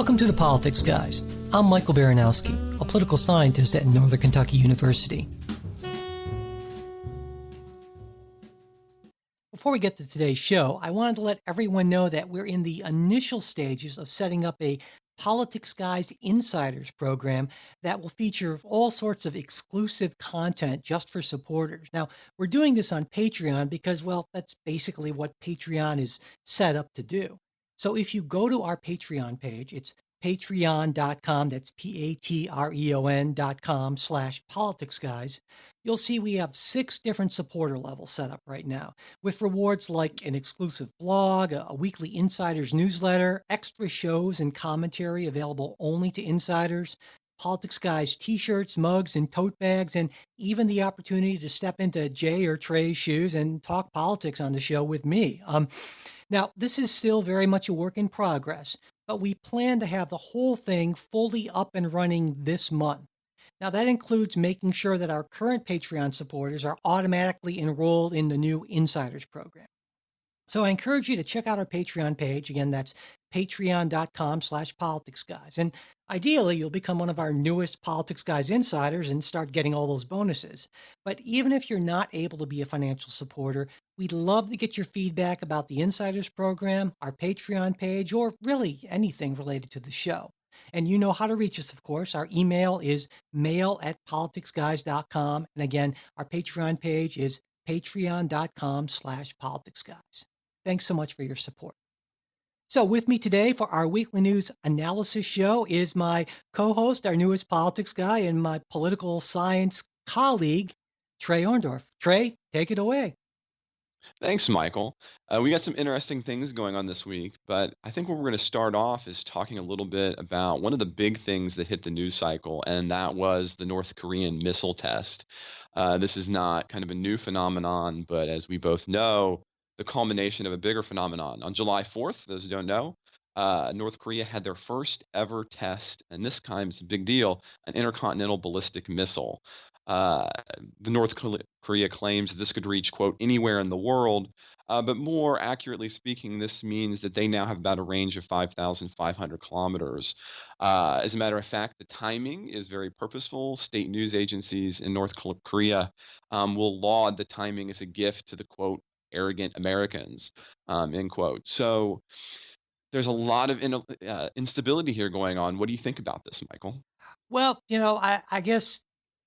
Welcome to the Politics Guys. I'm Michael Baranowski, a political scientist at Northern Kentucky University. Before we get to today's show, I wanted to let everyone know that we're in the initial stages of setting up a Politics Guys Insiders program that will feature all sorts of exclusive content just for supporters. Now, we're doing this on Patreon because, well, that's basically what Patreon is set up to do. So if you go to our Patreon page, it's patreon.com, that's patreon.com/politicsguys, you'll see we have 6 different supporter levels set up right now, with rewards like an exclusive blog, a weekly insiders newsletter, extra shows and commentary available only to insiders, Politics Guys t-shirts, mugs, and tote bags, and even the opportunity to step into Jay or Trey's shoes and talk politics on the show with me. Now, this is still very much a work in progress, but we plan to have the whole thing fully up and running this month. Now, that includes making sure that our current Patreon supporters are automatically enrolled in the new Insiders program. So I encourage you to check out our Patreon page. Again, that's patreon.com/politicsguys. And ideally, you'll become one of our newest Politics Guys insiders and start getting all those bonuses. But even if you're not able to be a financial supporter, we'd love to get your feedback about the Insiders program, our Patreon page, or really anything related to the show. And you know how to reach us, of course. Our email is mail@politicsguys.com. And again, our Patreon page is patreon.com/politicsguys. Thanks so much for your support. So with me today for our weekly news analysis show is my co-host, our newest politics guy, and my political science colleague, Trey Orndorff. Trey, take it away. Thanks, Michael. We got some interesting things going on this week, but I think where we're going to start off is talking a little bit about one of the big things that hit the news cycle, and that was the North Korean missile test. This is not kind of a new phenomenon, but as we both know, the culmination of a bigger phenomenon. On July 4th, those who don't know, North Korea had their first ever test, and this time it's a big deal, an intercontinental ballistic missile. The North Korea claims that this could reach, quote, anywhere in the world. But more accurately speaking, this means that they now have about a range of 5,500 kilometers. As a matter of fact, the timing is very purposeful. State news agencies in North Korea will laud the timing as a gift to the, quote, arrogant Americans, end quote. So there's a lot of instability here going on. What do you think about this, Michael? Well, I guess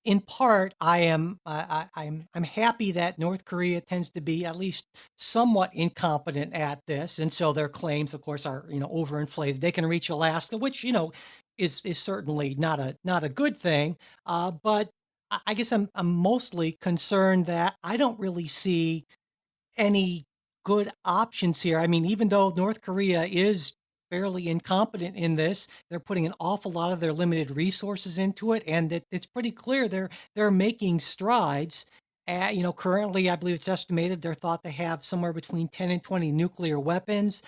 in part, I'm happy that North Korea tends to be at least somewhat incompetent at this, and so their claims, of course, are overinflated. They can reach Alaska, which is certainly not a good thing. But I guess I'm mostly concerned that I don't really see any good options here. I mean, even though North Korea is fairly incompetent in this, they're putting an awful lot of their limited resources into it, and it's pretty clear they're making strides. Currently, I believe it's estimated they're thought to have somewhere between 10 and 20 nuclear weapons.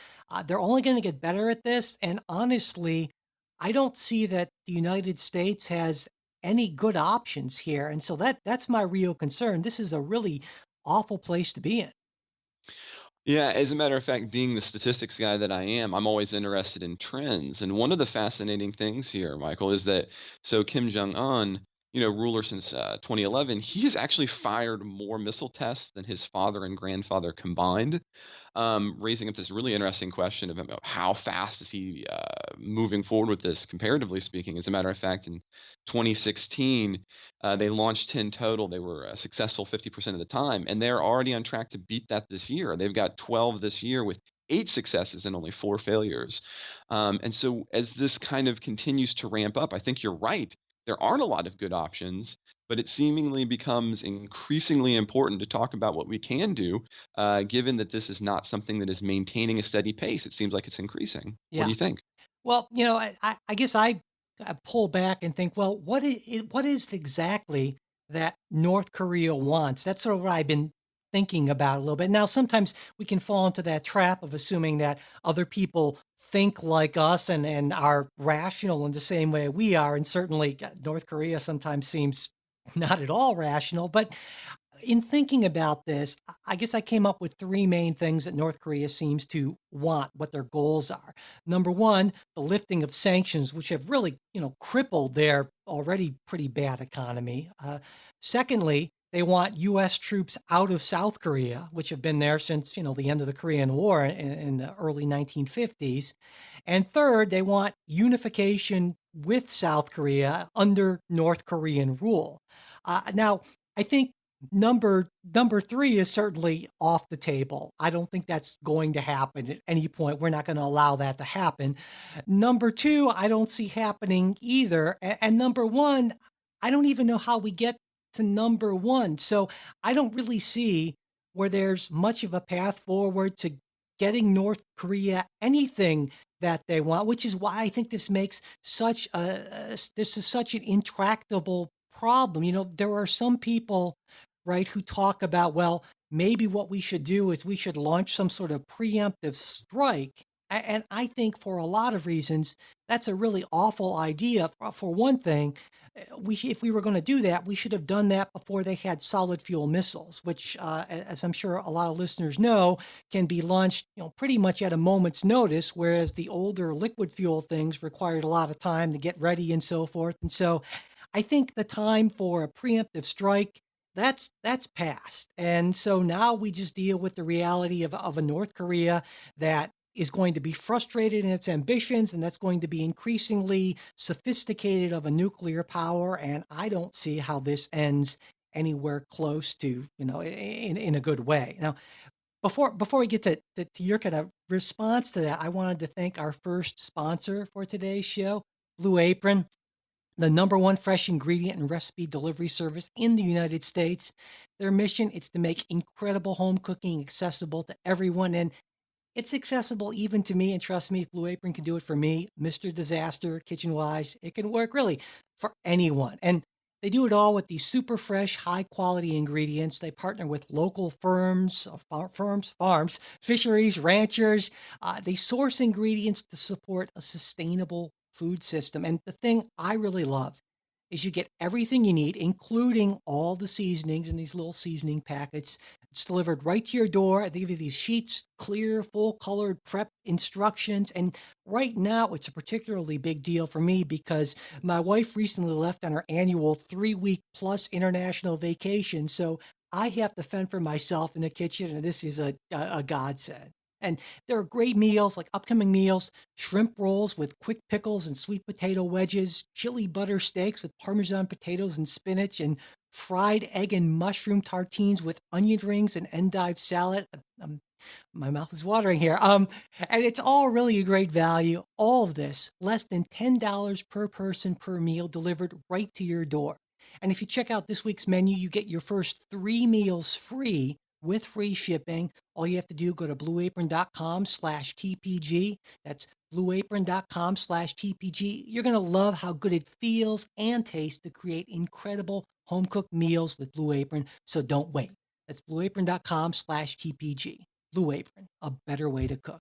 They're only going to get better at this, and honestly, I don't see that the United States has any good options here, and so that's my real concern. This is a really awful place to be in. Yeah, as a matter of fact, being the statistics guy that I am, I'm always interested in trends. And one of the fascinating things here, Michael, is that so Kim Jong-un, ruler since 2011, he has actually fired more missile tests than his father and grandfather combined, raising up this really interesting question about how fast is he moving forward with this, comparatively speaking. As a matter of fact, in 2016, they launched 10 total. They were successful 50% of the time, and they're already on track to beat that this year. They've got 12 this year with 8 successes and only 4 failures. And so as this kind of continues to ramp up, I think you're right. There aren't a lot of good options, but it seemingly becomes increasingly important to talk about what we can do, given that this is not something that is maintaining a steady pace. It seems like it's increasing. Yeah. What do you think? Well, I guess I pull back and think, well, what is exactly that North Korea wants? That's sort of what I've been thinking about a little bit. Now, sometimes we can fall into that trap of assuming that other people think like us and are rational in the same way we are. And certainly North Korea sometimes seems not at all rational. But In thinking about this, I guess I came up with three main things that North Korea seems to want, what their goals are. Number one, the lifting of sanctions, which have really, crippled their already pretty bad economy. Secondly, they want U.S. troops out of South Korea, which have been there since, the end of the Korean War in the early 1950s. And third, they want unification with South Korea under North Korean rule. Now, I think number three is certainly off the table. I don't think that's going to happen at any point. We're not going to allow that to happen. Number two, I don't see happening either. And number one, I don't even know how we get to number one. So I don't really see where there's much of a path forward to getting North Korea anything that they want, which is why I think this is such an intractable problem. There are some people, right, who talk about, well, maybe what we should do is we should launch some sort of preemptive strike. And I think for a lot of reasons, that's a really awful idea. For one thing, if we were going to do that, we should have done that before they had solid fuel missiles, which, as I'm sure a lot of listeners know, can be launched, pretty much at a moment's notice, whereas the older liquid fuel things required a lot of time to get ready and so forth. And so I think the time for a preemptive strike, that's past. And so now we just deal with the reality of a North Korea that is going to be frustrated in its ambitions, and that's going to be increasingly sophisticated of a nuclear power. And I don't see how this ends anywhere close to, in a good way. Now, before we get to your kind of response to that, I wanted to thank our first sponsor for today's show, Blue Apron, the number one fresh ingredient and recipe delivery service in the United States. Their mission is to make incredible home cooking accessible to everyone. And it's accessible even to me, and trust me, if Blue Apron can do it for me, Mr. Disaster, kitchen-wise, it can work really for anyone. And they do it all with these super fresh, high-quality ingredients. They partner with local firms, farms, fisheries, ranchers. They source ingredients to support a sustainable food system. And the thing I really love is you get everything you need, including all the seasonings in these little seasoning packets. It's delivered right to your door. They give you these sheets, clear, full-colored prep instructions. And right now, it's a particularly big deal for me because my wife recently left on her annual 3-week plus international vacation. So I have to fend for myself in the kitchen, and this is a godsend. And there are great meals, like upcoming meals, shrimp rolls with quick pickles and sweet potato wedges, chili butter steaks with Parmesan potatoes and spinach, and fried egg and mushroom tartines with onion rings and endive salad. My mouth is watering here. And it's all really a great value. All of this, less than $10 per person per meal, delivered right to your door. And if you check out this week's menu, you get your first 3 meals free with free shipping. All you have to do, go to blueapron.com/TPG. That's blueapron.com/TPG. You're going to love how good it feels and tastes to create incredible home cooked meals with Blue Apron. So don't wait. That's blueapron.com/TPG. Blue Apron, a better way to cook.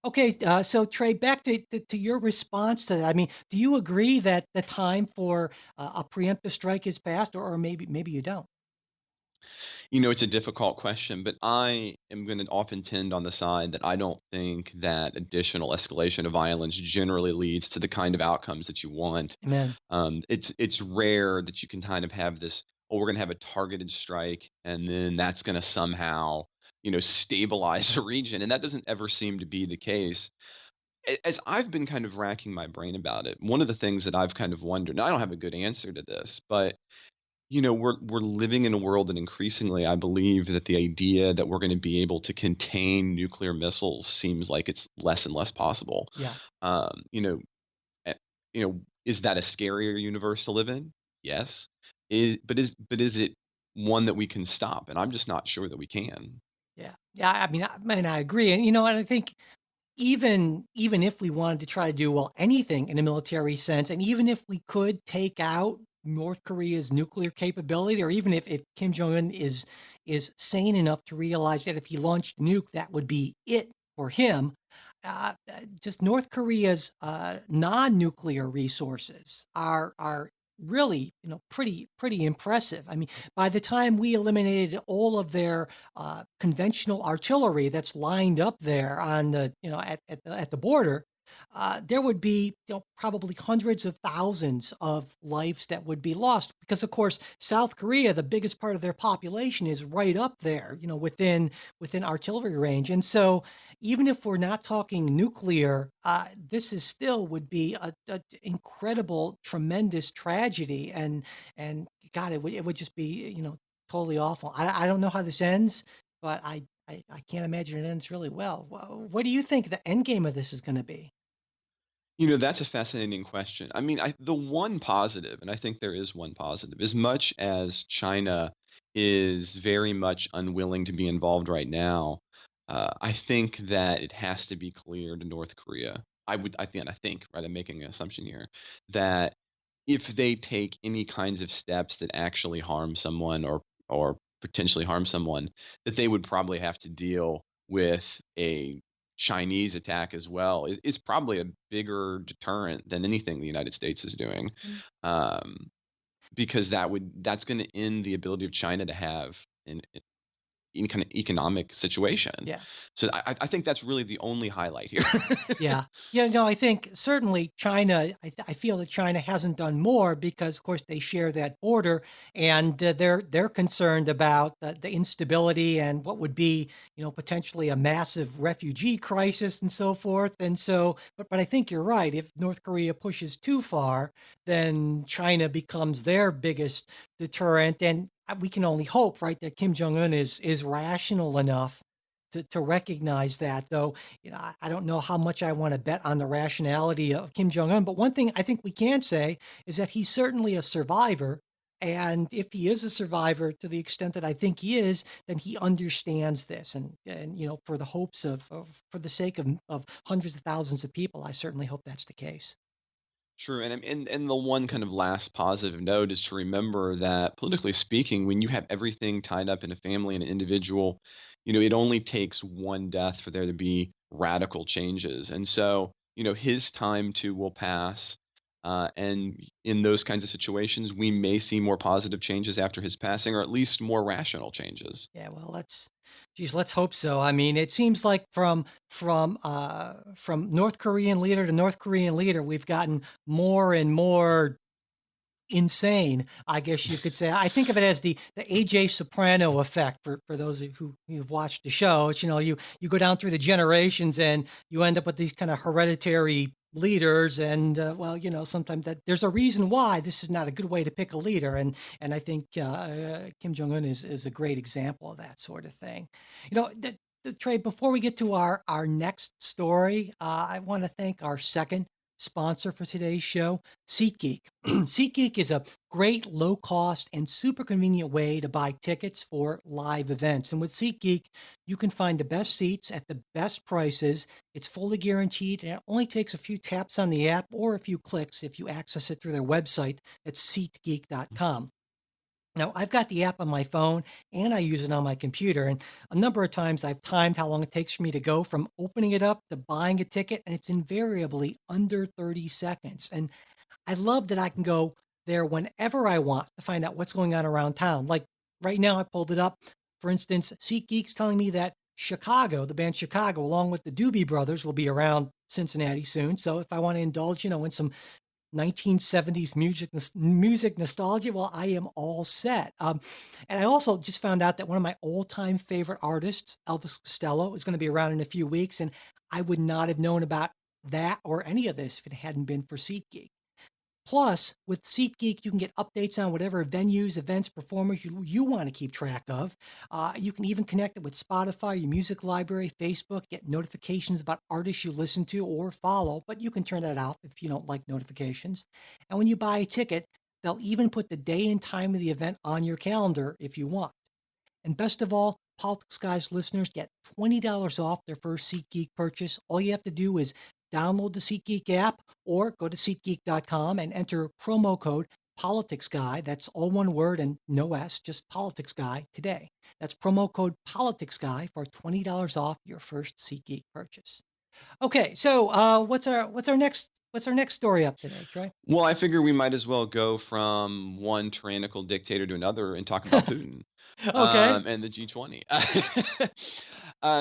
Okay, so Trey, back to your response to that. I mean, do you agree that the time for a preemptive strike is past, or maybe you don't? It's a difficult question, but I am going to often tend on the side that I don't think that additional escalation of violence generally leads to the kind of outcomes that you want. Amen. It's rare that you can kind of have this, oh, we're going to have a targeted strike, and then that's going to somehow, stabilize a region, and that doesn't ever seem to be the case. As I've been kind of racking my brain about it, one of the things that I've kind of wondered, and I don't have a good answer to this, but we're living in a world that increasingly I believe that the idea that we're going to be able to contain nuclear missiles seems like it's less and less possible. Yeah. Um, you know, is that a scarier universe to live in? Yes. But is it one that we can stop? And I'm just not sure that we can. Yeah. Yeah. I agree. And I think even if we wanted to try to do, well, anything in a military sense, and even if we could take out North Korea's nuclear capability, or even if Kim Jong-un is sane enough to realize that if he launched a nuke, that would be it for him. Just North Korea's non-nuclear resources are really, pretty impressive. I mean, by the time we eliminated all of their conventional artillery that's lined up there on the, at the border, there would be, probably hundreds of thousands of lives that would be lost because, of course, South Korea, the biggest part of their population is right up there, within artillery range, and so even if we're not talking nuclear, this is still would be a incredible, tremendous tragedy, and God, it would just be, totally awful. I don't know how this ends, but I can't imagine it ends really well. What do you think the end game of this is going to be? That's a fascinating question. I mean, the one positive, and I think there is one positive, as much as China is very much unwilling to be involved right now, I think that it has to be clear to North Korea. I think, right, I'm making an assumption here, that if they take any kinds of steps that actually harm someone or potentially harm someone, that they would probably have to deal with a Chinese attack as well is probably a bigger deterrent than anything the United States is doing, Mm. um, because that's going to end the ability of China to have any kind of economic situation. Yeah. So I think that's really the only highlight here. Yeah. Yeah, no, I think certainly China, I feel that China hasn't done more because, of course, they share that border, and they're concerned about the instability and what would be, potentially a massive refugee crisis and so forth. And so, but I think you're right. If North Korea pushes too far, then China becomes their biggest deterrent. And we can only hope, right, that Kim Jong Un is rational enough to recognize that, though. I don't know how much I want to bet on the rationality of Kim Jong Un, but one thing I think we can say is that he's certainly a survivor. And if he is a survivor to the extent that I think he is, then he understands this. And for the hopes for the sake of hundreds of thousands of people, I certainly hope that's the case. True, and the one kind of last positive note is to remember that politically speaking, when you have everything tied up in a family and an individual, it only takes one death for there to be radical changes. And so, his time too will pass. And in those kinds of situations, we may see more positive changes after his passing, or at least more rational changes. Yeah, well, let's hope so. I mean, it seems like from North Korean leader to North Korean leader, we've gotten more and more insane, I guess you could say. I think of it as the AJ Soprano effect for those of who've watched the show. It's, you go down through the generations and you end up with these kind of hereditary leaders, and well, sometimes that there's a reason why this is not a good way to pick a leader, and I think Kim Jong Un is a great example of that sort of thing. The Trey, before we get to our next story, I want to thank our second sponsor for today's show, SeatGeek. SeatGeek is a great, low cost, and super convenient way to buy tickets for live events. And with SeatGeek, you can find the best seats at the best prices. It's fully guaranteed, and it only takes a few taps on the app or a few clicks if you access it through their website at SeatGeek.com. Now, I've got the app on my phone and I use it on my computer. And a number of times I've timed how long it takes for me to go from opening it up to buying a ticket, and it's invariably under 30 seconds. And I love that I can go there whenever I want to find out what's going on around town. Like right now, I pulled it up. For instance, SeatGeek's telling me that Chicago, the band Chicago, along with the Doobie Brothers, will be around Cincinnati soon. So if I want to indulge, in some 1970s music nostalgia, well, I am all set. And I also just found out that one of my all-time favorite artists, Elvis Costello, is going to be around in a few weeks, and I would not have known about that or any of this if it hadn't been for SeatGeek. Plus, with SeatGeek, you can get updates on whatever venues, events, performers you want to keep track of. You can even connect it with Spotify, your music library, Facebook, get notifications about artists you listen to or follow, but you can turn that off if you don't like notifications. And when you buy a ticket, they'll even put the day and time of the event on your calendar if you want. And best of all, Politics Guys listeners get $20 off their first SeatGeek purchase. All you have to do is download the SeatGeek app or go to SeatGeek.com and enter promo code Politics Guy. That's all one word and no S, just Politics Guy today. That's promo code Politics Guy for $20 off your first SeatGeek purchase. Okay, so what's our next What's our next story up today, Troy? Well, I figure we might as well go from one tyrannical dictator to another and talk about Putin, Okay. and the G20.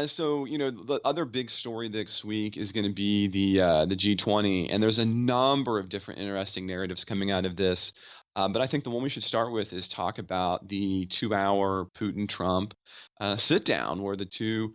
So, the other big story this week is going to be the G20, and there's a number of different interesting narratives coming out of this. But I think the one we should start with is talk about the 2-hour Putin-Trump sit down, where the two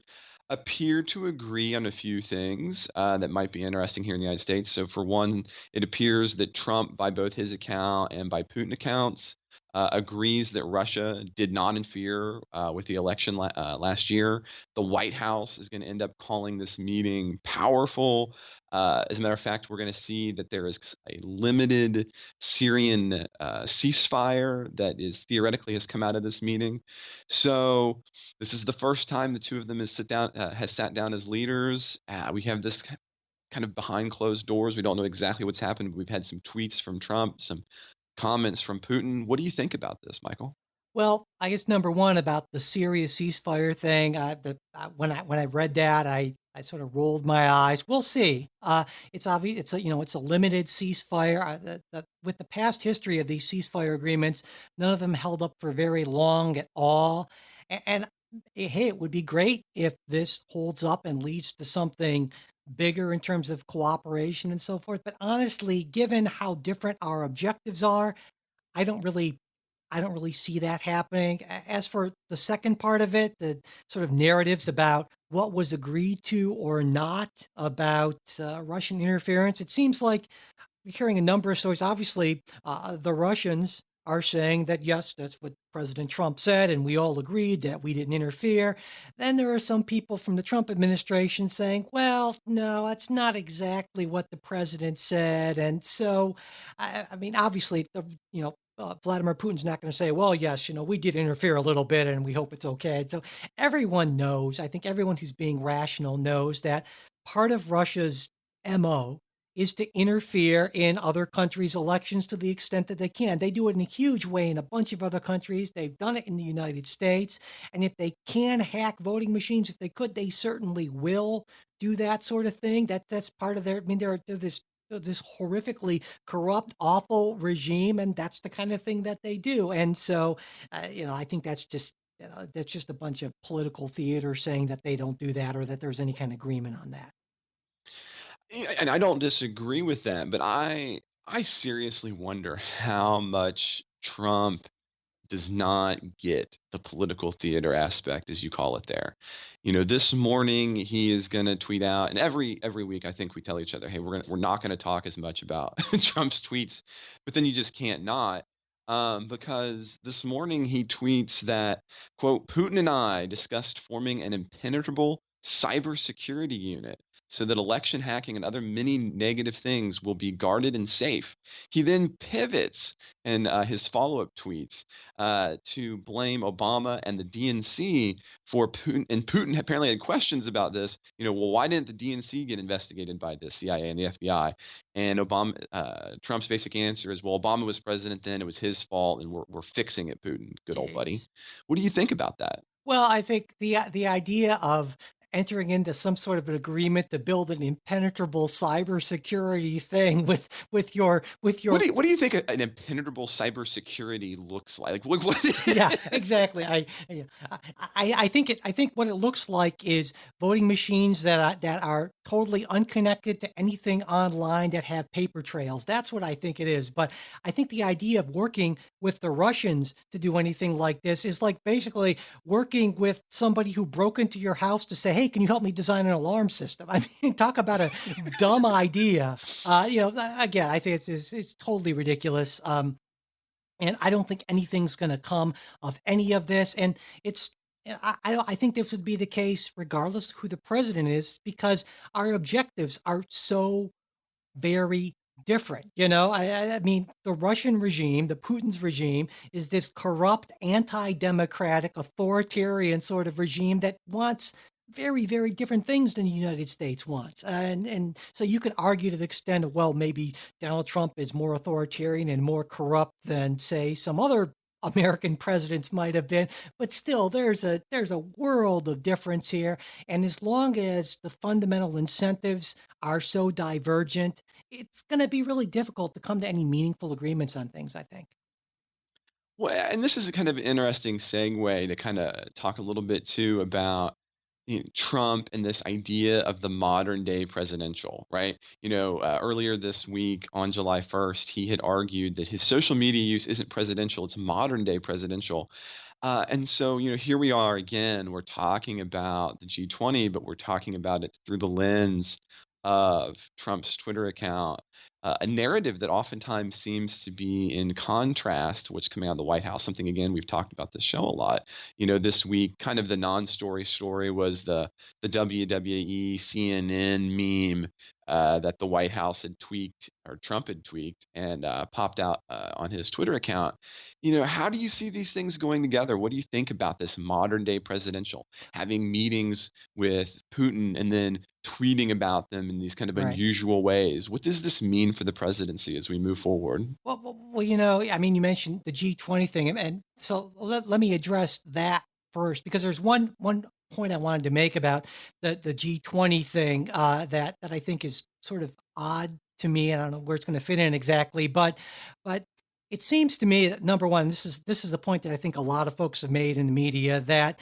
appear to agree on a few things that might be interesting here in the United States. So, for one, it appears that Trump, by both his account and by Putin accounts, agrees that Russia did not interfere with the election last year. The White House is going to end up calling this meeting powerful. As a matter of fact, we're going to see that there is a limited Syrian ceasefire that is theoretically has come out of this meeting. So this is the first time the two of them has sat down as leaders. We have this kind of behind closed doors. We don't know exactly what's happened. But we've had some tweets from Trump, some comments from Putin. What do you think about this, Michael? Well, I guess number one about the Syria ceasefire thing. When I read that, I sort of rolled my eyes. We'll see. It's obvious. It's a limited ceasefire. With the past history of these ceasefire agreements, none of them held up for very long at all. And hey, it would be great if this holds up and leads to something bigger in terms of cooperation and so forth. But honestly, given how different our objectives are, I don't really I don't really see that happening. As for the second part of it, the sort of narratives about what was agreed to or not about Russian interference, it seems like we're hearing a number of stories. Obviously, the Russians are saying that, yes, that's what President Trump said, and we all agreed that we didn't interfere. Then there are some people from the Trump administration saying, well, no, that's not exactly what the president said. And so, I mean, obviously, Vladimir Putin's not going to say, well, yes, we did interfere a little bit and we hope it's okay. So everyone knows, I think everyone who's being rational knows that part of Russia's MO is to interfere in other countries' elections to the extent that they can. They do it in a huge way in a bunch of other countries. They've done it in the United States. And if they can hack voting machines, if they could, they certainly will do that sort of thing. That's part of their, I mean, they're this horrifically corrupt, awful regime, and that's the kind of thing that they do. And so, I think that's just a bunch of political theater saying that they don't do that or that there's any kind of agreement on that. Yeah, and I don't disagree with that, but I seriously wonder how much Trump does not get the political theater aspect, as you call it there. This morning he is gonna tweet out, and every week I think we tell each other, hey, we're not gonna talk as much about Trump's tweets, but then you just can't not. Because this morning he tweets that, quote, Putin and I discussed forming an impenetrable cybersecurity unit so that election hacking and other many negative things will be guarded and safe. He then pivots in his follow-up tweets to blame Obama and the DNC for Putin. And Putin apparently had questions about this. Well, why didn't the DNC get investigated by the CIA and the FBI? And Trump's basic answer is, well, Obama was president then; it was his fault, and we're fixing it, Putin, good old buddy. Jeez. What do you think about that? Well, I think the idea of entering into some sort of an agreement to build an impenetrable cybersecurity thing with your What do you think an impenetrable cybersecurity looks like? What? yeah, exactly. Yeah, I think what it looks like is voting machines that are totally unconnected to anything online that have paper trails. That's what I think it is. But I think the idea of working with the Russians to do anything like this is like basically working with somebody who broke into your house to say, "Hey, can you help me design an alarm system?" I mean, talk about a dumb idea. Again, I think it's totally ridiculous. And I don't think anything's going to come of any of this. And it's, I think this would be the case regardless of who the president is, because our objectives are so very different. I mean, the Russian regime, the Putin's regime, is this corrupt, anti-democratic, authoritarian sort of regime that wants very, very different things than the United States wants. And so you can argue to the extent of, well, maybe Donald Trump is more authoritarian and more corrupt than, say, some other American presidents might have been, but still there's a world of difference here. And as long as the fundamental incentives are so divergent, it's going to be really difficult to come to any meaningful agreements on things, I think. Well, and this is a kind of interesting segue to kinda talk a little bit too about, Trump and this idea of the modern day presidential, right? Earlier this week on July 1st, he had argued that his social media use isn't presidential, it's modern day presidential. And so, here we are again. We're talking about the G20, but we're talking about it through the lens of Trump's Twitter account, a narrative that oftentimes seems to be in contrast to what's coming out of the White House. Something, again, we've talked about this show a lot. This week, kind of the non-story story was the WWE CNN meme that the White House had tweaked, or Trump had tweaked, and popped out on his Twitter account. How do you see these things going together? What do you think about this modern day presidential, having meetings with Putin and then tweeting about them in these kind of Right. unusual ways? What does this mean for the presidency as we move forward? Well, I mean, you mentioned the G20 thing, and so let me address that first because there's one point I wanted to make about the G20 thing that I think is sort of odd to me, and I don't know where it's going to fit in exactly, but it seems to me that number one, this is a point that I think a lot of folks have made in the media that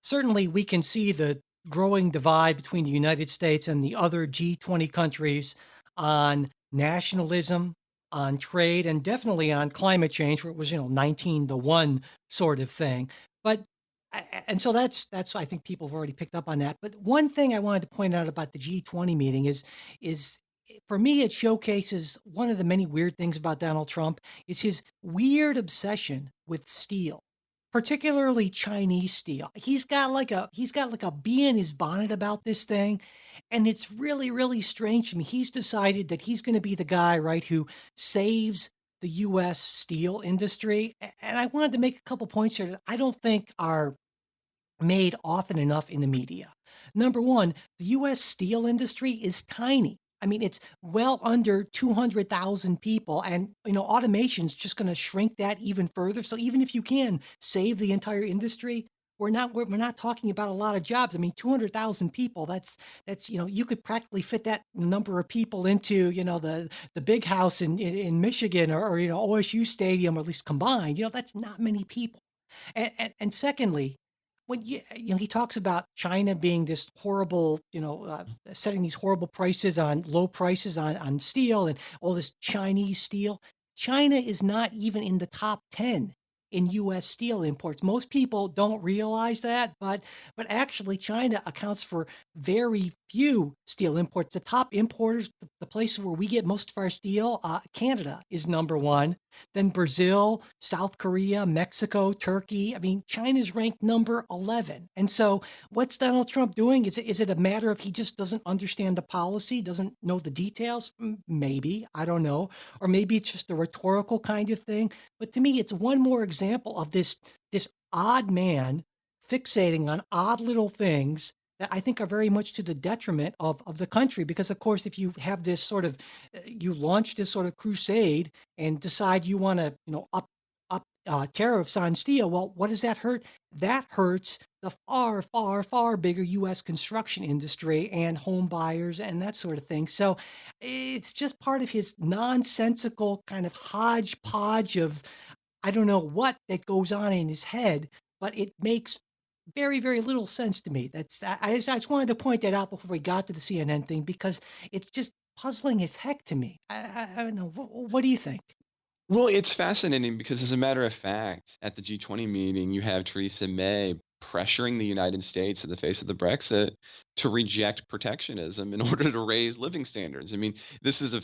certainly we can see the growing divide between the United States and the other G20 countries on nationalism, on trade, and definitely on climate change, where it was, 19 to 1 sort of thing. But and so that's I think people have already picked up on that. But one thing I wanted to point out about the G20 meeting is for me it showcases one of the many weird things about Donald Trump is his weird obsession with steel, particularly Chinese steel. He's got like a bee in his bonnet about this thing, and it's really really strange to me. He's decided that he's going to be the guy, right, who saves the U.S. steel industry. And I wanted to make a couple points here that I don't think are made often enough in the media. Number one, the US steel industry is tiny. I mean, it's well under 200,000 people, and automation's just going to shrink that even further. So even if you can save the entire industry, we're not talking about a lot of jobs. I mean, 200,000 people. That's you could practically fit that number of people into the big house in Michigan or OSU Stadium, or at least combined. That's not many people. And secondly, when he talks about China being this horrible, setting these horrible prices on low prices on steel and all this Chinese steel. China is not even in the top 10 in U.S. steel imports. Most people don't realize that, but actually China accounts for very few steel imports. The top importers, the places where we get most of our steel, Canada is number one. Then Brazil, South Korea, Mexico, Turkey. I mean, China's ranked number 11. And so, what's Donald Trump doing? Is it a matter of he just doesn't understand the policy, doesn't know the details? Maybe, I don't know. Or maybe it's just a rhetorical kind of thing. But to me, it's one more example of this odd man fixating on odd little things that I think are very much to the detriment of the country. Because, of course, if you have this sort of, you launch this sort of crusade and decide you want to, up tariffs on steel. Well, what does that hurt? That hurts the far, far, far bigger U.S. construction industry and home buyers and that sort of thing. So it's just part of his nonsensical kind of hodgepodge of I don't know what that goes on in his head, but it makes very, very little sense to me. I just wanted to point that out before we got to the CNN thing because it's just puzzling as heck to me. I don't know. What do you think? Well, it's fascinating because, as a matter of fact, at the G20 meeting, you have Theresa May pressuring the United States in the face of the Brexit to reject protectionism in order to raise living standards. I mean, this is a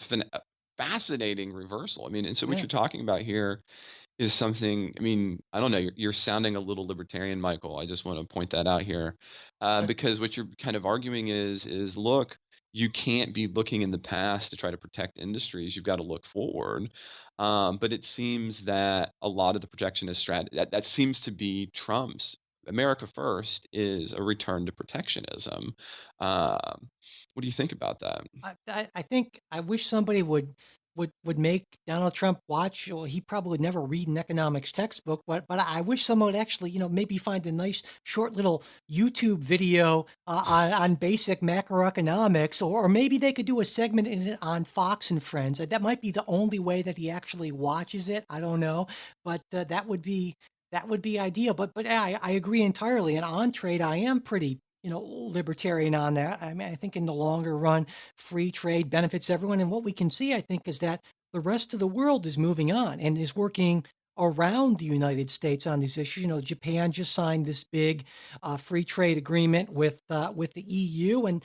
fascinating reversal. I mean, and so what Yeah. you're talking about here is something. I mean, I don't know. You're sounding a little libertarian, Michael. I just want to point that out here, Sure. because what you're kind of arguing is look, you can't be looking in the past to try to protect industries. You've got to look forward. But it seems that a lot of the protectionist strategy that seems to be Trump's America first is a return to protectionism. What do you think about that? I think I wish somebody would would make Donald Trump watch. Well, he probably would never read an economics textbook, but I wish someone would actually, maybe find a nice short little YouTube video on basic macroeconomics, or maybe they could do a segment in it on Fox and Friends. That might be the only way that he actually watches it. I don't know, but that would be ideal. But yeah, I agree entirely. And on trade, I am pretty, libertarian on that. I mean, I think in the longer run, free trade benefits everyone. And what we can see, I think, is that the rest of the world is moving on and is working around the United States on these issues. Japan just signed this big free trade agreement with the EU, and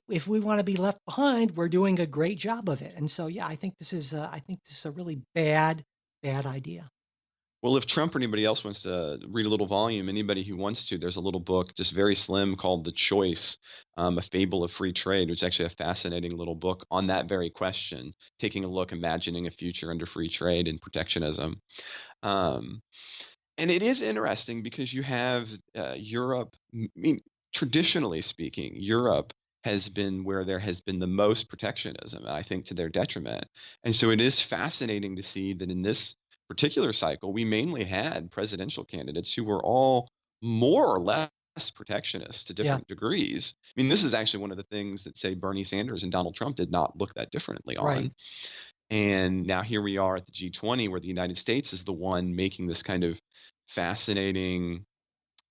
if we want to be left behind, we're doing a great job of it. And so, yeah, I think this is a really bad idea. Well, if Trump or anybody else wants to read a little volume, anybody who wants to, there's a little book, just very slim, called The Choice, A Fable of Free Trade, which is actually a fascinating little book on that very question, taking a look, imagining a future under free trade and protectionism. Um, and it is interesting because you have Europe. I mean, traditionally speaking, Europe has been where there has been the most protectionism, I think, to their detriment. And so it is fascinating to see that in this particular cycle, we mainly had presidential candidates who were all more or less protectionist to Yeah, different degrees. I mean, this is actually one of the things that, say, Bernie Sanders and Donald Trump did not look that differently right. on. And now here we are at the G20, where the United States is the one making this kind of fascinating,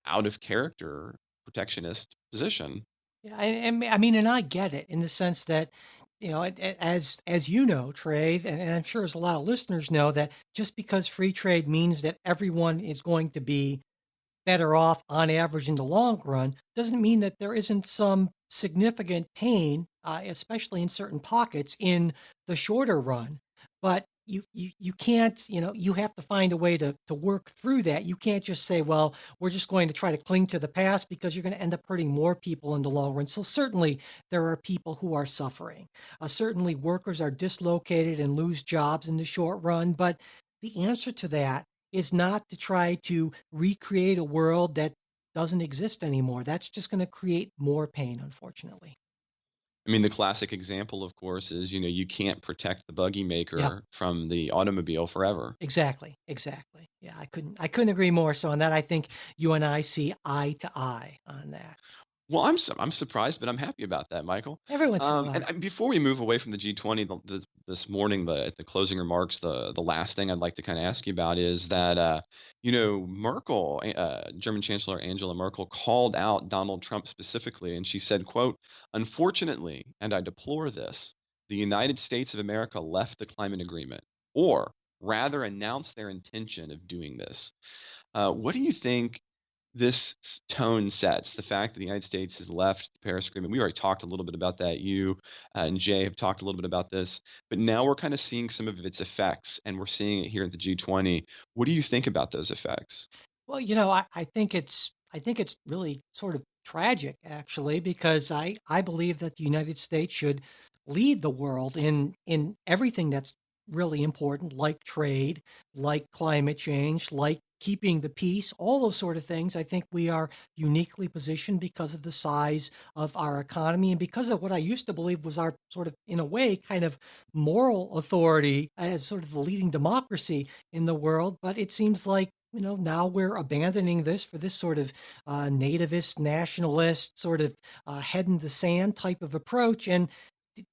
out of character protectionist position. Yeah, and I mean, and I get it in the sense that, as you know, trade, and I'm sure as a lot of listeners know, that just because free trade means that everyone is going to be better off on average in the long run doesn't mean that there isn't some significant pain, especially in certain pockets in the shorter run. But you can't, you have to find a way to work through that. You can't just say, well, we're just going to try to cling to the past, because you're going to end up hurting more people in the long run. So certainly there are people who are suffering. Certainly workers are dislocated and lose jobs in the short run. But the answer to that is not to try to recreate a world that doesn't exist anymore. That's just going to create more pain, unfortunately. I mean, the classic example, of course, is you can't protect the buggy Yeah, maker from the automobile forever. exactly, exactly. Yeah, I couldn't agree more. So on that, I think you and I see eye to eye on that. Well, I'm surprised, but I'm happy about that, Michael. Every once in a And while. before we move away from the G20 this morning, at the closing remarks, the last thing I'd like to kind of ask you about is that Merkel, German Chancellor Angela Merkel, called out Donald Trump specifically, and she said, "quote Unfortunately, and I deplore this, the United States of America left the climate agreement, or rather announced their intention of doing this." What do you think this tone sets? The fact that the United States has left the Paris Agreement. We already talked a little bit about that. You and Jay have talked a little bit about this, but now we're kind of seeing some of its effects, and we're seeing it here at the G20. What do you think about those effects? Well, I think it's really sort of tragic, actually, because I believe that the United States should lead the world in everything that's really important, like trade, like climate change, like keeping the peace, all those sort of things. I think we are uniquely positioned because of the size of our economy and because of what I used to believe was our sort of, in a way, kind of moral authority as sort of the leading democracy in the world. But it seems like, now we're abandoning this for this sort of nativist, nationalist, sort of head in the sand type of approach. And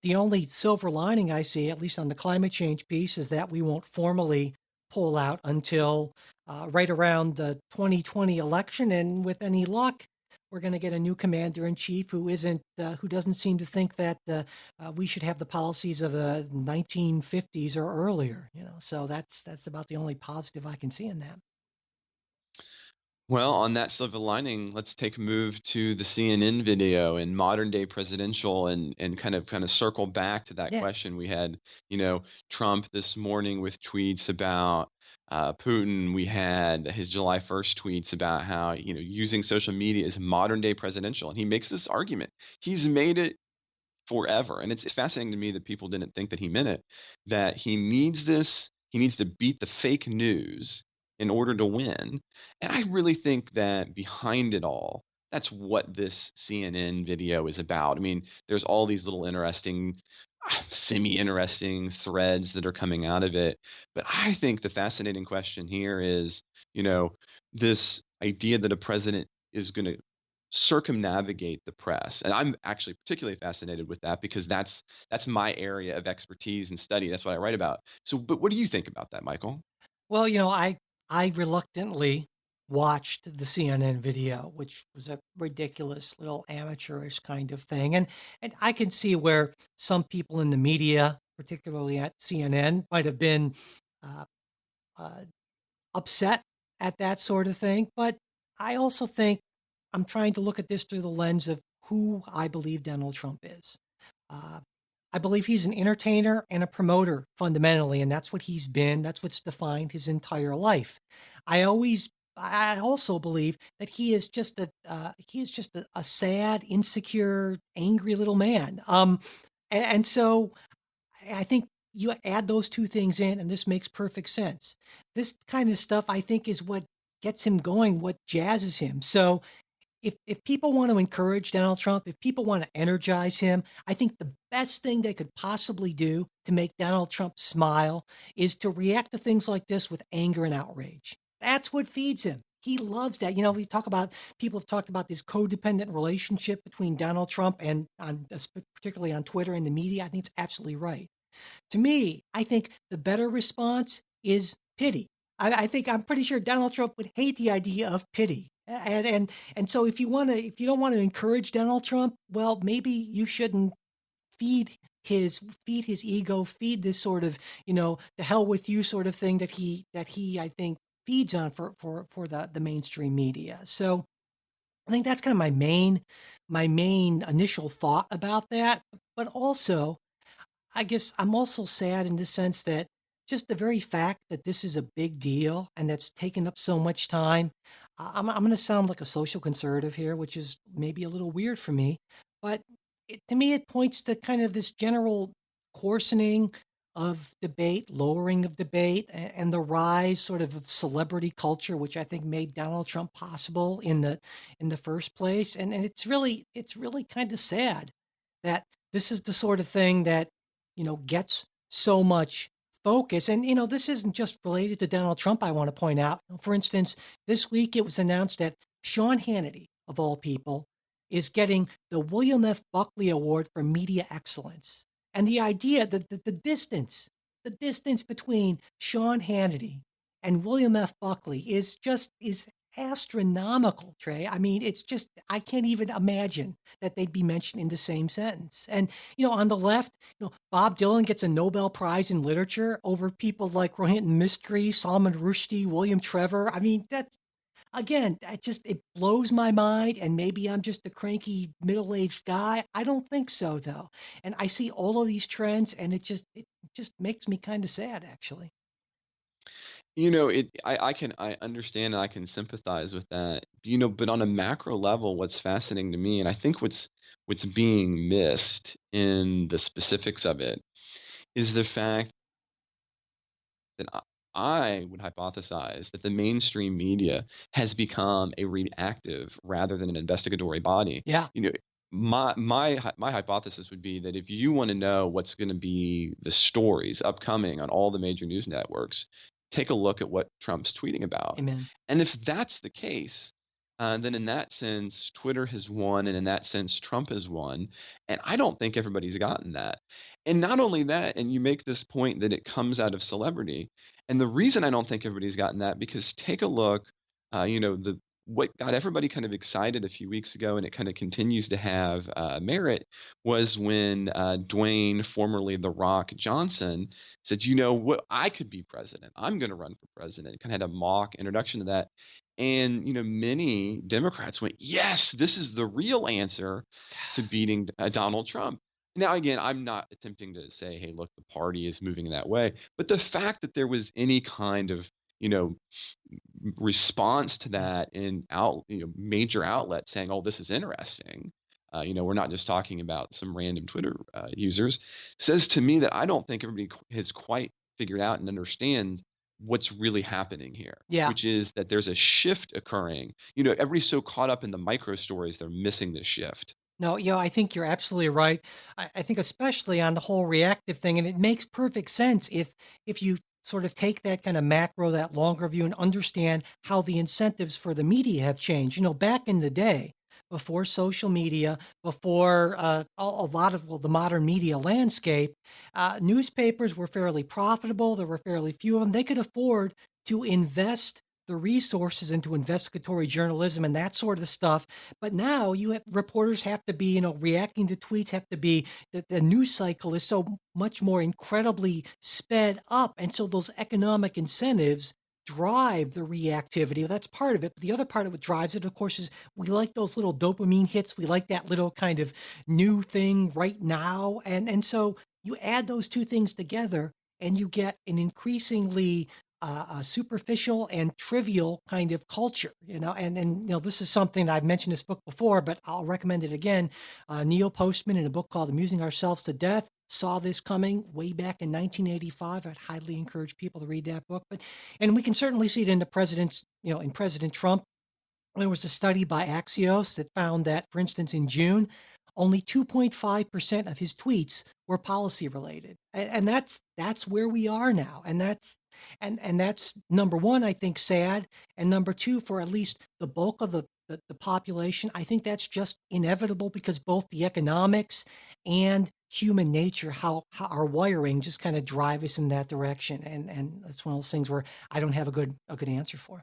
the only silver lining I see, at least on the climate change piece, is that we won't formally pull out until right around the 2020 election. And with any luck, we're going to get a new commander in chief who doesn't seem to think that we should have the policies of the 1950s or earlier. So that's about the only positive I can see in that. Well, on that silver lining, let's take a move to the CNN video and modern day presidential, and kind of circle back to that Yeah. question we had, Trump this morning with tweets about Putin. We had his July 1st tweets about how, using social media is modern day presidential. And he makes this argument. He's made it forever. And it's fascinating to me that people didn't think that he meant it, that he needs to beat the fake news in order to win. And I really think that behind it all, that's what this CNN video is about. I mean, there's all these little interesting semi-interesting threads that are coming out of it. But I think the fascinating question here is, you know, this idea that a president is going to circumnavigate the press. And I'm actually particularly fascinated with that because that's my area of expertise and study. That's what I write about. So, but what do you think about that, Michael? Well, I reluctantly watched the CNN video, which was a ridiculous little amateurish kind of thing, and I can see where some people in the media, particularly at CNN, might have been uh, uh, upset at that sort of thing. But I also think I'm trying to look at this through the lens of who I believe Donald Trump is. Uh, I believe he's an entertainer and a promoter fundamentally, and that's what he's been. That's what's defined his entire life. I also believe that he is just a sad, insecure, angry little man. And so I think you add those two things in, and this makes perfect sense. This kind of stuff, I think, is what gets him going, what jazzes him. So if people want to encourage Donald Trump, if people want to energize him, I think the best thing they could possibly do to make Donald Trump smile is to react to things like this with anger and outrage. That's what feeds him. He loves that. We talk about people have talked about this codependent relationship between Donald Trump and particularly on Twitter and the media. I think it's absolutely right. To me, I think the better response is pity. I think I'm pretty sure Donald Trump would hate the idea of pity. And so if you don't want to encourage Donald Trump, well, maybe you shouldn't feed feed his ego, feed this sort of, the hell with you sort of thing that he I think feeds on for the mainstream media. So I think that's kind of my main initial thought about that. But also I guess I'm also sad in the sense that just the very fact that this is a big deal and that's taken up so much time. I'm going to sound like a social conservative here, which is maybe a little weird for me, but to me, it points to kind of this general coarsening of debate, lowering of debate, and the rise sort of celebrity culture, which I think made Donald Trump possible in the first place. And it's really kind of sad that this is the sort of thing that gets so much focus. And, this isn't just related to Donald Trump, I want to point out. For instance, this week it was announced that Sean Hannity, of all people, is getting the William F. Buckley Award for Media Excellence. And the idea that the distance between Sean Hannity and William F. Buckley is astronomical, Trey. I mean, it's just I can't even imagine that they'd be mentioned in the same sentence. And on the left, Bob Dylan gets a Nobel Prize in literature over people like Rohinton Mistry, Salman Rushdie, William Trevor. I mean, that's again, it blows my mind. And maybe I'm just a cranky middle-aged guy. I don't think so, though. And I see all of these trends, and it just makes me kind of sad, actually. I understand and I can sympathize with that. But on a macro level, what's fascinating to me, and I think what's being missed in the specifics of it, is the fact that I would hypothesize that the mainstream media has become a reactive rather than an investigatory body. Yeah, You know, my hypothesis would be that if you want to know what's going to be the stories upcoming on all the major news networks, take a look at what Trump's tweeting about. amen. And if that's the case, then in that sense, Twitter has won, and in that sense, Trump has won. And I don't think everybody's gotten that. And not only that, and you make this point that it comes out of celebrity. And the reason I don't think everybody's gotten that, because take a look, the what got everybody kind of excited a few weeks ago, and it kind of continues to have merit, was when Dwayne, formerly The Rock Johnson, said, what, I could be president. I'm going to run for president. Kind of had a mock introduction to that. And, many Democrats went, yes, this is the real answer to beating Donald Trump. Now, again, I'm not attempting to say, hey, look, the party is moving in that way. But the fact that there was any kind of, response to Yeah. that in major outlets saying, oh, this is interesting. We're not just talking about some random Twitter users, says to me that I don't think everybody has quite figured out and understand what's really happening here, Yeah. which is that there's a shift occurring. Everybody's so caught up in the micro stories, they're missing this shift. No, I think you're absolutely right. I think especially on the whole reactive thing, and it makes perfect sense if you sort of take that kind of macro, that longer view, and understand how the incentives for the media have changed. Back in the day, before social media, before a lot of, well, the modern media landscape, newspapers were fairly profitable. There were fairly few of them. They could afford to invest the resources into investigatory journalism and that sort of stuff. But now reporters have to be, reacting to tweets, have to be, the news cycle is so much more incredibly sped up. And so those economic incentives drive the reactivity. That's part of it. But the other part of what drives it, of course, is we like those little dopamine hits. We like that little kind of new thing right now. And so you add those two things together and you get an increasingly superficial and trivial kind of culture, and this is something I've mentioned this book before, but I'll recommend it again. Neil Postman, in a book called Amusing Ourselves to Death, saw this coming way back in 1985. I'd highly encourage people to read that book. And we can certainly see it in in President Trump. There was a study by Axios that found that, for instance, in June, only 2.5% of his tweets were policy related. And that's where we are now. And that's number one, I think, sad. And number two, for at least the bulk of the population, I think that's just inevitable because both the economics and human nature, how our wiring just kind of drive us in that direction. And that's one of those things where I don't have a good answer for.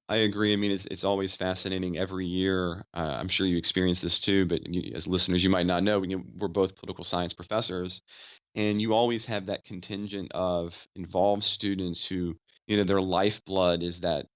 I agree. I mean, it's always fascinating every year. I'm sure you experience this too, but as listeners, you might not know. We're both political science professors, and you always have that contingent of involved students who, their lifeblood is that,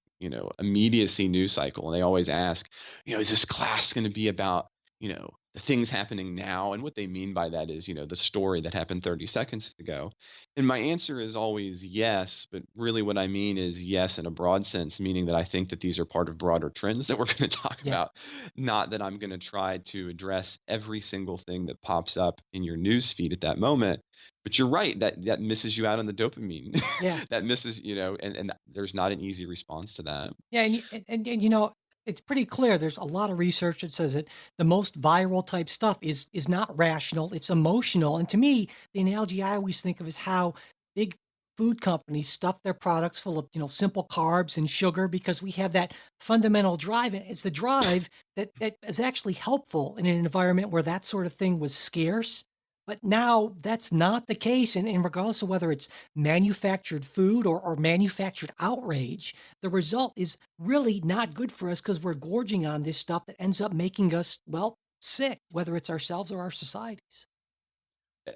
immediacy news cycle. And they always ask, is this class going to be about, the things happening now? And what they mean by that is, the story that happened 30 seconds ago. And my answer is always yes, but really what I mean is yes in a broad sense, meaning that I think that these are part of broader trends that we're going to talk Yeah. about, not that I'm going to try to address every single thing that pops up in your news feed at that moment. But you're right, that misses you out on the dopamine. Yeah. That misses, and there's not an easy response to that. Yeah, and it's pretty clear. There's a lot of research that says that the most viral type stuff is not rational. It's emotional. And to me, the analogy I always think of is how big food companies stuff their products full of simple carbs and sugar because we have that fundamental drive, and it's the drive that is actually helpful in an environment where that sort of thing was scarce. But now that's not the case, and regardless of whether it's manufactured food or manufactured outrage, the result is really not good for us because we're gorging on this stuff that ends up making us, well, sick, whether it's ourselves or our societies.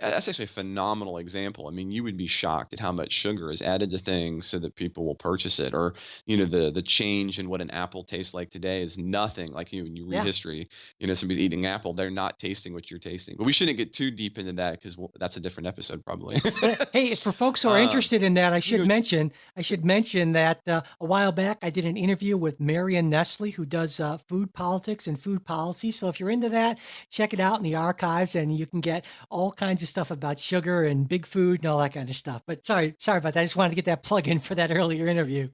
That's actually a phenomenal example. I mean, you would be shocked at how much sugar is added to things so that people will purchase it. Or, the change in what an apple tastes like today is nothing. Like when you read Yeah. history, somebody's eating an apple, they're not tasting what you're tasting. But we shouldn't get too deep into that because that's a different episode Yeah, probably. but hey, for folks who are um, interested in that, I we should go. mention, that a while back I did an interview with Marion Nestle, who does food politics and food policy. So if you're into that, check it out in the archives, and you can get all kinds of stuff about sugar and big food and all that kind of stuff. But sorry about that. I just wanted to get that plug in for that earlier interview.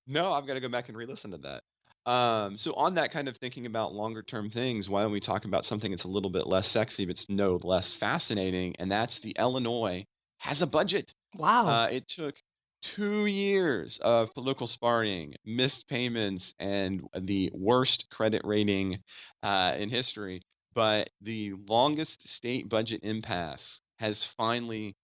No, I've got to go back and re-listen to that. So on that kind of thinking about longer term things, why don't we talk about something that's a little bit less sexy, but it's no less fascinating, and that's the Illinois has a budget. Wow. It took 2 years of political sparring, missed payments, and the worst credit rating in history, but the longest state budget impasse has finally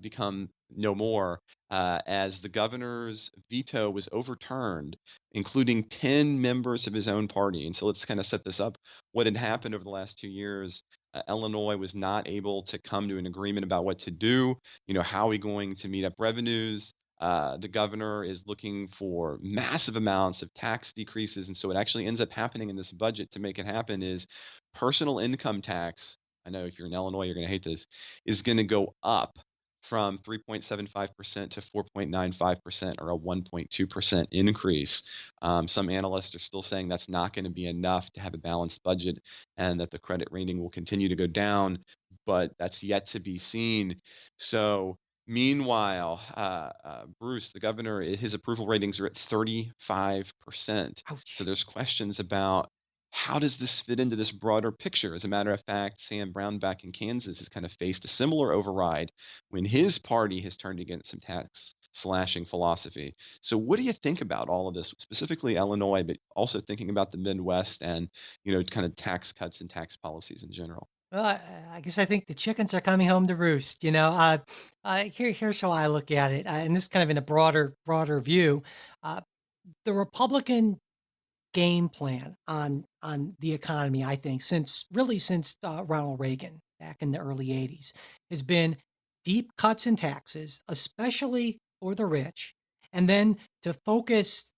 become no more as the governor's veto was overturned, including 10 members of his own party. And so let's kind of set this up. What had happened over the last 2 years, Illinois was not able to come to an agreement about what to do. How are we going to meet up revenues? The governor is looking for massive amounts of tax decreases. And so what actually ends up happening in this budget to make it happen is personal income tax. I know if you're in Illinois, you're going to hate this, is going to go up from 3.75% to 4.95%, or a 1.2% increase. Some analysts are still saying that's not going to be enough to have a balanced budget and that the credit rating will continue to go down, but that's yet to be seen. So, meanwhile, Bruce, the governor, his approval ratings are at 35%. So Ouch. there's questions about how does this fit into this broader picture? As a matter of fact, Sam Brown back in Kansas has kind of faced a similar override when his party has turned against some tax slashing philosophy. So what do you think about all of this, specifically Illinois, but also thinking about the Midwest and, kind of tax cuts and tax policies in general? Well, I guess I think the chickens are coming home to roost. Here's how I look at it, and this is kind of in a broader view. Uh, the Republican game plan on the economy, I think, since Ronald Reagan back in the early '80s, has been deep cuts in taxes, especially for the rich, and then to focus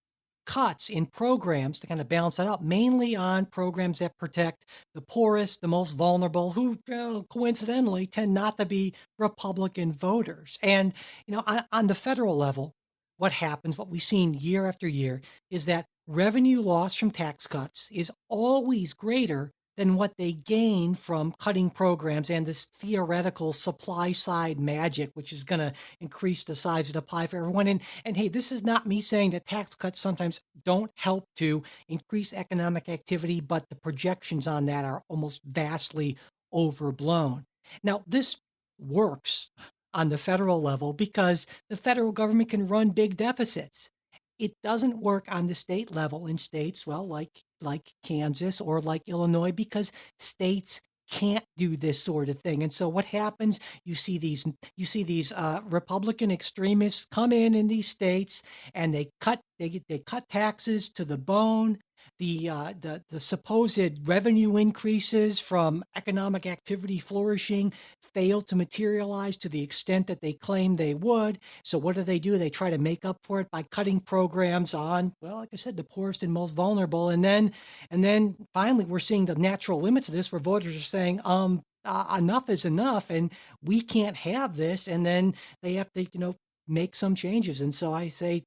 cuts in programs to kind of balance that out, mainly on programs that protect the poorest, the most vulnerable, who coincidentally tend not to be Republican voters. And on the federal level, what happens, what we've seen year after year, is that revenue loss from tax cuts is always greater than what they gain from cutting programs and this theoretical supply side magic, which is going to increase the size of the pie for everyone. And hey, this is not me saying that tax cuts sometimes don't help to increase economic activity, but the projections on that are almost vastly overblown. Now, this works on the federal level because the federal government can run big deficits. It doesn't work on the state level in states, well, like Kansas or like Illinois, because states can't do this sort of thing. And so what happens? You see these Republican extremists come in these states, and they cut taxes to the bone. The supposed revenue increases from economic activity flourishing fail to materialize to the extent that they claim they would. So what do? They try to make up for it by cutting programs on, well, like I said, the poorest and most vulnerable. And then finally, we're seeing the natural limits of this, where voters are saying, enough is enough, and we can't have this. And then they have to, make some changes. And so I say,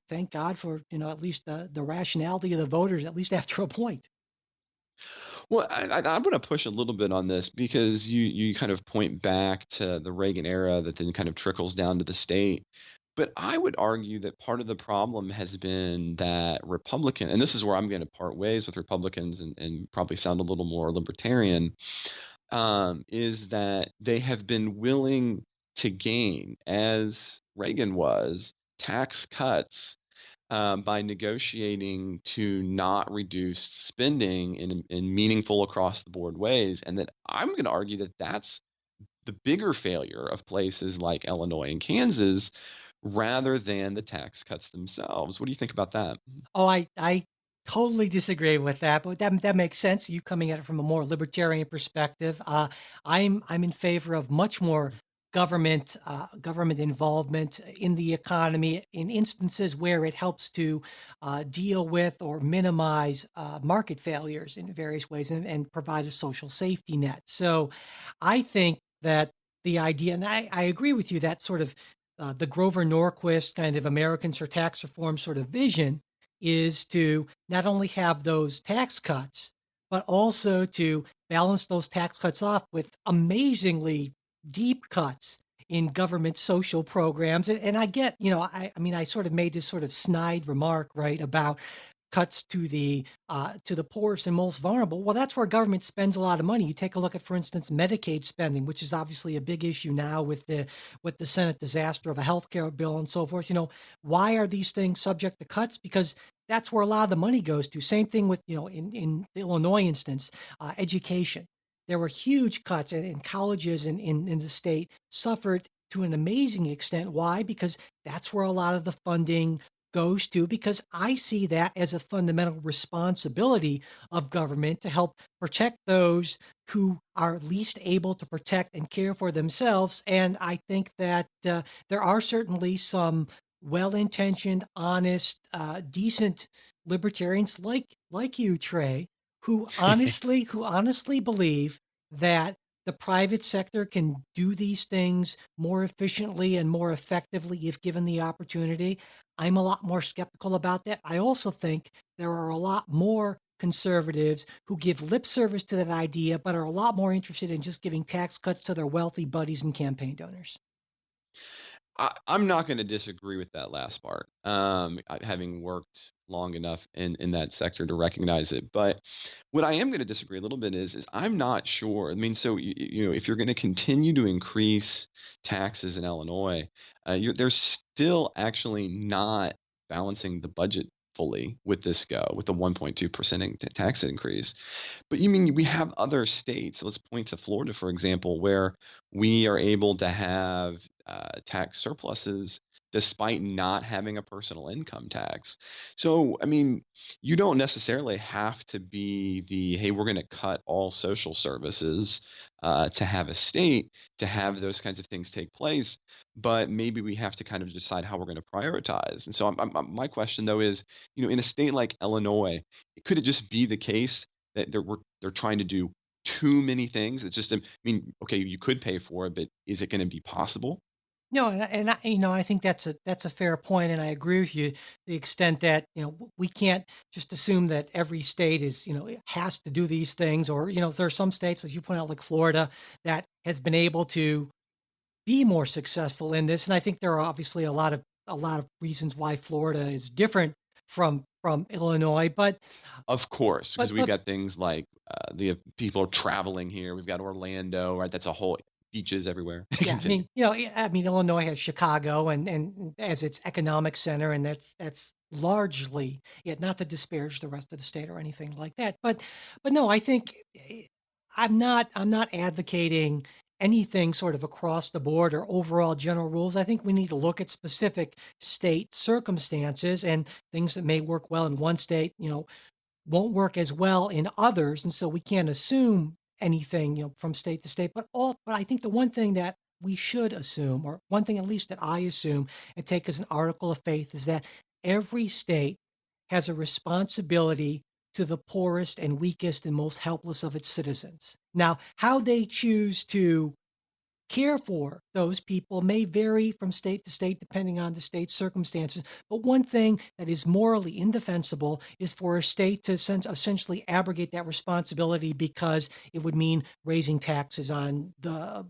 thank God for, at least the rationality of the voters, at least after a point. Well, I'm going to push a little bit on this because you kind of point back to the Reagan era that then kind of trickles down to the state. But I would argue that part of the problem has been that and this is where I'm going to part ways with Republicans and probably sound a little more libertarian, is that they have been willing to gain, as Reagan was, tax cuts by negotiating to not reduce spending in meaningful across the board ways. And that I'm going to argue that that's the bigger failure of places like Illinois and Kansas rather than the tax cuts themselves. What do you think about that? Oh, I totally disagree with that, but that makes sense. You coming at it from a more libertarian perspective. I'm in favor of much more government involvement in the economy in instances where it helps to deal with or minimize market failures in various ways, and provide a social safety net. So I think that the idea, and I agree with you, that sort of the Grover Norquist kind of Americans for tax reform sort of vision is to not only have those tax cuts, but also to balance those tax cuts off with amazingly deep cuts in government social programs. And I get, I mean, I sort of made this sort of snide remark, right, about cuts to the poorest and most vulnerable. Well, that's where government spends a lot of money. You take a look at, for instance, Medicaid spending, which is obviously a big issue now with the Senate disaster of a health care bill and so forth. Why are these things subject to cuts? Because that's where a lot of the money goes to. Same thing with, in the Illinois instance, education. There were huge cuts, and colleges in the state suffered to an amazing extent. Why? Because that's where a lot of the funding goes to, because I see that as a fundamental responsibility of government to help protect those who are least able to protect and care for themselves. And I think that there are certainly some well-intentioned, honest, decent libertarians like you, Trey, who honestly believe that the private sector can do these things more efficiently and more effectively if given the opportunity. I'm a lot more skeptical about that. I also think there are a lot more conservatives who give lip service to that idea, but are a lot more interested in just giving tax cuts to their wealthy buddies and campaign donors. I'm not going to disagree with that last part. Having worked long enough in that sector to recognize it. But what I am going to disagree a little bit is I'm not sure. I mean, so if you're going to continue to increase taxes in Illinois, they're still actually not balancing the budget fully with with the 1.2% tax increase. But you mean we have other states, let's point to Florida, for example, where we are able to have tax surpluses despite not having a personal income tax. So, I mean, you don't necessarily have to be hey, we're going to cut all social services to have a state to have those kinds of things take place. But maybe we have to kind of decide how we're going to prioritize. And so, my question, though, is, in a state like Illinois, could it just be the case that they're trying to do too many things? It's just, I mean, okay, you could pay for it, but is it going to be possible? No, I think that's a fair point, and I agree with you. The extent that we can't just assume that every state is has to do these things, or there are some states, as you point out, like Florida, that has been able to be more successful in this. And I think there are obviously a lot of reasons why Florida is different from Illinois, Of course, because we've but got things like the people are traveling here. We've got Orlando, right? That's a whole beaches everywhere. yeah, I Continue. mean, Illinois has Chicago and as its economic center, and that's largely it. Not to disparage the rest of the state or anything like that, but no, I think I'm not advocating anything sort of across the board or overall general rules. I think we need to look at specific state circumstances and things that may work well in one state, won't work as well in others, and so we can't assume anything, from state to state. But I think the one thing that we should assume, or one thing at least that I assume and take as an article of faith, is that every state has a responsibility to the poorest and weakest and most helpless of its citizens. Now, how they choose to care for those people may vary from state to state depending on the state's circumstances. But one thing that is morally indefensible is for a state to essentially abrogate that responsibility because it would mean raising taxes on the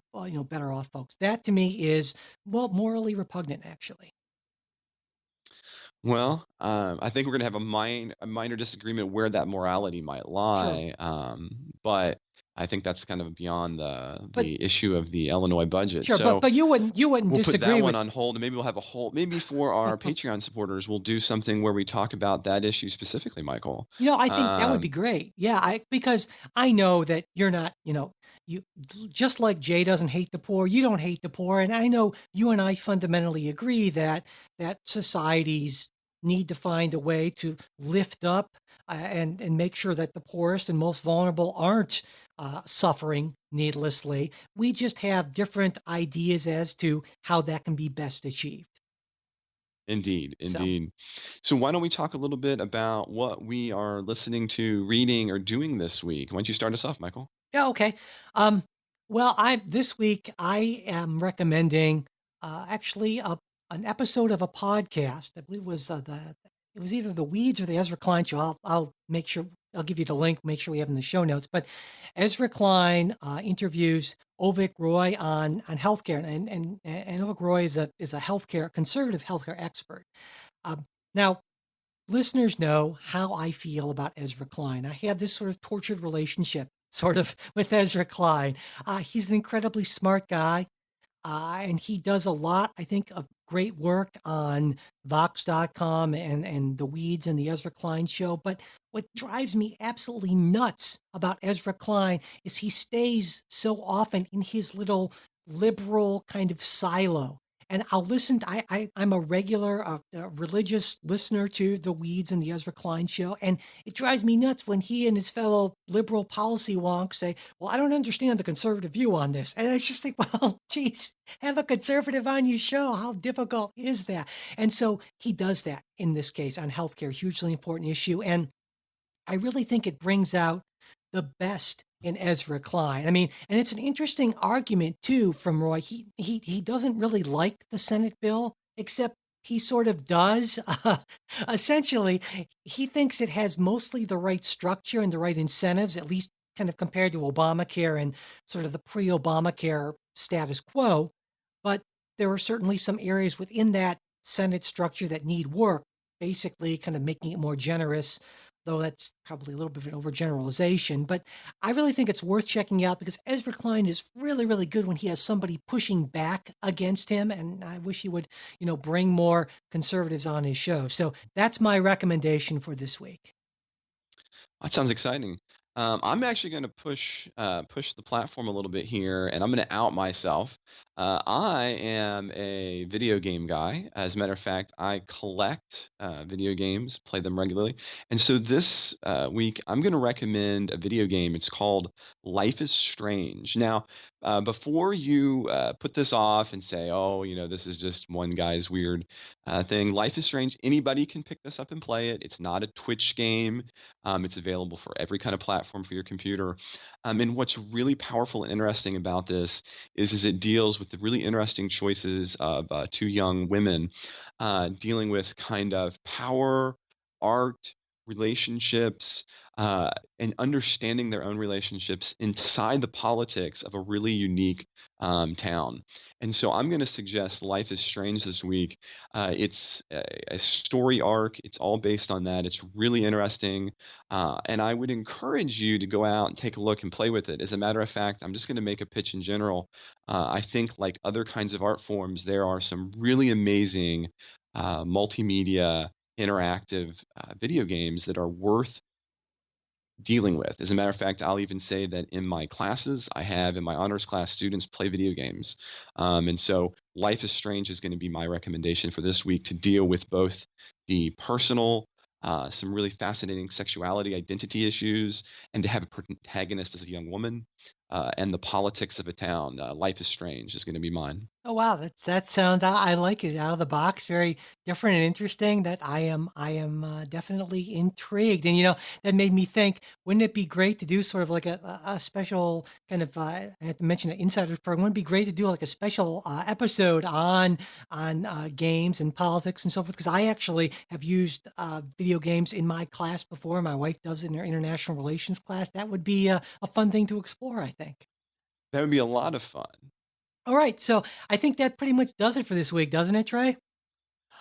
better off folks. That to me is, well, morally repugnant, actually. Well, I think we're going to have a minor disagreement where that morality might Sure. lie. But I think that's kind of beyond But the issue of the Illinois budget. sure, but So but you wouldn't we'll put that disagree one with. on hold, and maybe we'll have a whole, maybe for our Patreon supporters, we'll do something where we talk about that issue specifically, Michael. I think that would be Um, great. Yeah, because I know that you're not, you just like Jay doesn't hate the poor, you don't hate the poor, and I know you and I fundamentally agree that societies need to find a way to lift up and make sure that the poorest and most vulnerable aren't suffering needlessly. We just have different ideas as to how that can be best achieved. Indeed, So. indeed. So why don't we talk a little bit about what we are listening to, reading, or doing this week? Why don't you start us off, Michael? Yeah, okay. Um, well, I this week I am recommending actually an episode of a podcast. I believe it was it was either the Weeds or the Ezra Klein show. I'll make sure I'll give you the link. Make sure we have it in the show notes. But Ezra Klein interviews Ovik Roy on healthcare, and Ovik Roy is a healthcare conservative healthcare expert. Now, listeners know how I feel about Ezra Klein. I have this sort of tortured relationship, sort of, with Ezra Klein. He's an incredibly smart guy, and he does a lot, I think, of great work on Vox.com and the Weeds and the Ezra Klein show. But what drives me absolutely nuts about Ezra Klein is he stays so often in his little liberal kind of silo. And I'll listen. I'm a regular religious listener to the Weeds and the Ezra Klein show, and it drives me nuts when he and his fellow liberal policy wonks say, "Well, I don't understand the conservative view on this," and I just think, "Well, geez, have a conservative on your show. How difficult is that?" And so he does that in this case on healthcare, hugely important issue, and I really think it brings out the best in Ezra Klein. I mean, and it's an interesting argument too from Roy. He doesn't really like the Senate bill, except he sort of does. Essentially, he thinks it has mostly the right structure and the right incentives, at least kind of compared to Obamacare and sort of the pre-Obamacare status quo. But there are certainly some areas within that Senate structure that need work, basically kind of making it more generous, though that's probably a little bit of an overgeneralization. But I really think it's worth checking out because Ezra Klein is really, really good when he has somebody pushing back against him. And I wish he would, bring more conservatives on his show. So that's my recommendation for this week. That sounds exciting. I'm actually going to push the platform a little bit here, and I'm going to out myself. I am a video game guy. As a matter of fact, I collect video games, play them regularly, and so this week I'm going to recommend a video game. It's called Life is Strange. Now, before you put this off and say, "Oh, this is just one guy's weird thing," Life is Strange. Anybody can pick this up and play it. It's not a Twitch game. It's available for every kind of platform for your computer. And what's really powerful and interesting about this is it deals with the really interesting choices of two young women dealing with kind of power, art, relationships, uh, and understanding their own relationships inside the politics of a really unique town. And so I'm going to suggest Life is Strange this week. It's a story arc. It's all based on that. It's really interesting. And I would encourage you to go out and take a look and play with it. As a matter of fact, I'm just going to make a pitch in general. I think, like other kinds of art forms, there are some really amazing multimedia interactive video games that are worth dealing with. As a matter of fact, I'll even say that in my classes, I have in my honors class, students play video games. And so Life is Strange is going to be my recommendation for this week to deal with both the personal, some really fascinating sexuality identity issues, and to have a protagonist as a young woman, and the politics of a town. Life is Strange is going to be mine. Oh wow, that sounds. I like it out of the box, very different and interesting. That I am definitely intrigued, and that made me think. Wouldn't it be great to do sort of like a special kind of? I have to mention an insider's program. Wouldn't it be great to do like a special episode on games and politics and so forth? Because I actually have used video games in my class before. My wife does it in her international relations class. That would be a fun thing to explore, I think. That would be a lot of fun. All right, so I think that pretty much does it for this week, doesn't it, Trey?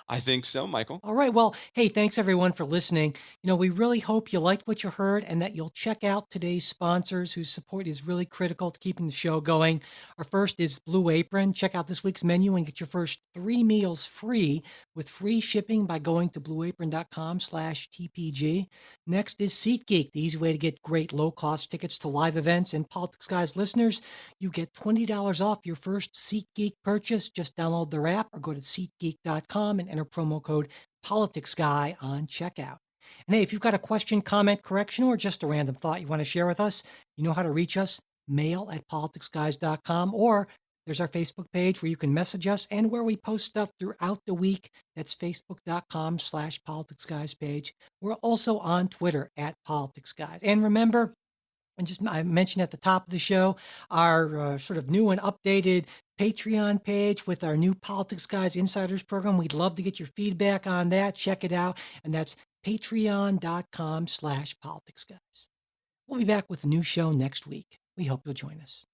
I think so, Michael. All right. Well, hey, thanks everyone for listening. We really hope you liked what you heard and that you'll check out today's sponsors whose support is really critical to keeping the show going. Our first is Blue Apron. Check out this week's menu and get your first 3 meals free with free shipping by going to blueapron.com/TPG. Next is SeatGeek, the easy way to get great low-cost tickets to live events. And Politics Guys listeners, you get $20 off your first SeatGeek purchase. Just download their app or go to SeatGeek.com and enter promo code PoliticsGuy on checkout. And hey, if you've got a question, comment, correction, or just a random thought you want to share with us, you know how to reach us, mail@politicsguys.com, or there's our Facebook page where you can message us and where we post stuff throughout the week. That's facebook.com/politicsguys page. We're also on Twitter @politicsguys. And remember, and just I mentioned at the top of the show, our sort of new and updated Patreon page with our new Politics Guys Insiders program. We'd love to get your feedback on that. Check it out. And that's patreon.com/politicsguys. We'll be back with a new show next week. We hope you'll join us.